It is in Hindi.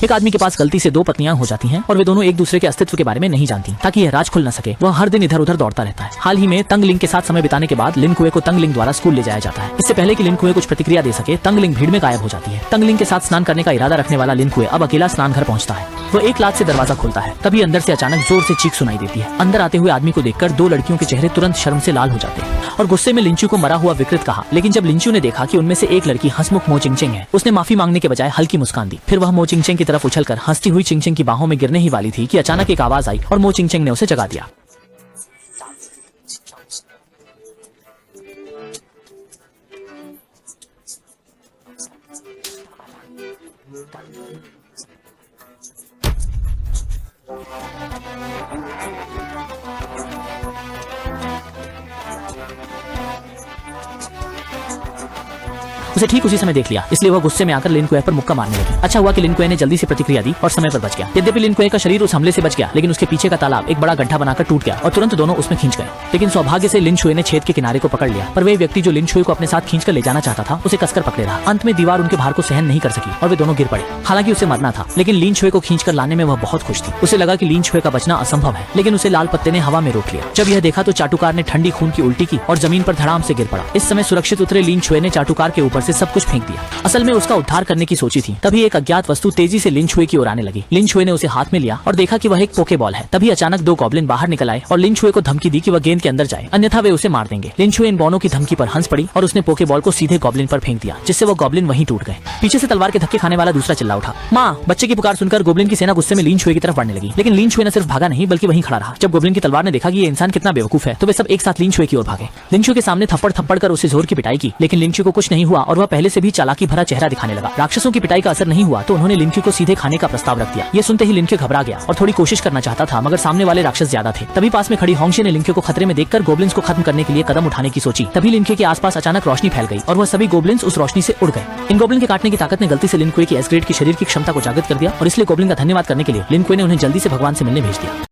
एक आदमी के पास गलती से दो पत्नियां हो जाती हैं और वे दोनों एक दूसरे के अस्तित्व के बारे में नहीं जानती। ताकि यह राज खुल न सके वह हर दिन इधर उधर दौड़ता रहता है। हाल ही में तंग लिंग के साथ समय बिताने के बाद लिन कुए को तंग लिंग द्वारा स्कूल ले जाया जाता है। इससे पहले कि लिन कुए कुछ प्रतिक्रिया दे सके तंग लिंग भीड़ में गायब हो जाती है। तंग लिंग के साथ स्नान करने का इरादा रखने वाला लिन कुए अब अकेला स्नान घर पहुंचता है। वह एक लात से दरवाजा खोलता है, तभी अंदर से अचानक जोर से चीख सुनाई देती है। अंदर आते हुए आदमी को देखकर दो लड़कियों के चेहरे तुरंत शर्म से लाल हो जाते हैं और गुस्से में लिंचू को मरा हुआ विकृत कहा। लेकिन जब लिंचू ने देखा कि उनमें से एक लड़की हंसमुख मो चिंगचिंग है, उसने माफी मांगने के बजाय हल्की मुस्कान दी। फिर वह मो चिंगचिंग की तरफ उछलकर हंसती हुई चिंगचिंग की बाहों में गिरने ही वाली थी कि अचानक एक आवाज आई और मो चिंगचिंग ने उसे जगा दिया। उसे ठीक उसी समय देख लिया, इसलिए वह गुस्से में आकर लिन कुए पर मुक्का मारने लगी। अच्छा हुआ कि लिन कुए ने जल्दी से प्रतिक्रिया दी और समय पर बच गया। यद्यपि लिन कुए का शरीर उस हमले से बच गया, लेकिन उसके पीछे का तालाब एक बड़ा गड्ढा बनाकर टूट गया और तुरंत दोनों उसमें खींच गए। लेकिन सौभाग्य से लिन शुए ने छेद के किनारे को पकड़ लिया, पर वे व्यक्ति जो लिन शुए को अपने साथ खींचकर ले जाना चाहता था उसे कसकर पकड़े रहा। अंत में दीवार उनके भार को सहन नहीं कर सकी और वे दोनों गिर पड़े। हालांकि उसे मरना था, लेकिन लिन शुए को खींचकर लाने में वह बहुत खुश थी। उसे लगा कि लिन शुए का बचना असंभव है, लेकिन उसे लाल पत्ते ने हवा में रोक लिया। जब यह देखा तो चाटुकार ने ठंडी खून की उल्टी की और जमीन पर धड़ाम से गिर पड़ा। इस समय सुरक्षित उतरे लिन शुए ने चाटुकार के ऊपर से सब कुछ फेंक दिया। असल में उसका उद्धार करने की सोची थी। तभी एक अज्ञात वस्तु तेजी से लिन शुए की ओर आने लगी। लिन शुए ने उसे हाथ में लिया और देखा कि वह एक पोकेबॉल है। तभी अचानक दो गॉब्लिन बाहर निकल आए और लिन शुए को धमकी दी कि वह गेंद के अंदर जाए, अन्यथा वे उसे मार देंगे। लिन शुए इन दोनों की धमकी पर हंस पड़ी और उसने पोकेबॉल को सीधे गॉब्लिन पर फेंक दिया, जिससे वो गॉब्लिन वहीं टूट गए। पीछे से तलवार के धक्के खाने वाला दूसरा चिल्ला उठा, माँ। बच्चे की पुकार सुनकर गोब्लिन की सेना गुस्से में लिन शुए की तरफ बढ़ने लगी, लेकिन लिन शुए न सिर्फ भागा नहीं बल्कि वहीं खड़ा रहा। जब गोब्लिन की तलवार ने देखा कि ये इंसान कितना बेवकूफ है, तो वे सब एक साथ लिन शुए की ओर भागे। लिन शुए के सामने थप्पड़ थप्पड़ कर उसे जोर की पिटाई की, लेकिन लिन शुए को कुछ नहीं हुआ और वह पहले से भी चालाकी भरा चेहरा दिखाने लगा। राक्षसों की पिटाई का असर नहीं हुआ तो उन्होंने लिनक्यू को सीधे खाने का प्रस्ताव रख दिया। ये सुनते ही लिनक्यू घबरा गया और थोड़ी कोशिश करना चाहता था, मगर सामने वाले राक्षस ज्यादा थे। तभी पास में खड़ी होंगशे ने लिनक्यू को खतरे में देखकर गोब्लिन्स को खत्म करने के लिए कदम उठाने की सोची। तभी लिनक्यू के आसपास अचानक रोशनी फैल गई और वह सभी गोब्लिन्स उस रोशनी से उड़ गए। इन गोब्लिन के काटने की ताकत ने गलती से लिनक्यू की एस ग्रेड की शरीर की क्षमता को जागृत कर दिया और इसलिए गोब्लिन का धन्यवाद करने के लिए लिनक्यू ने उन्हें जल्दी से भगवान से मिलने भेज दिया।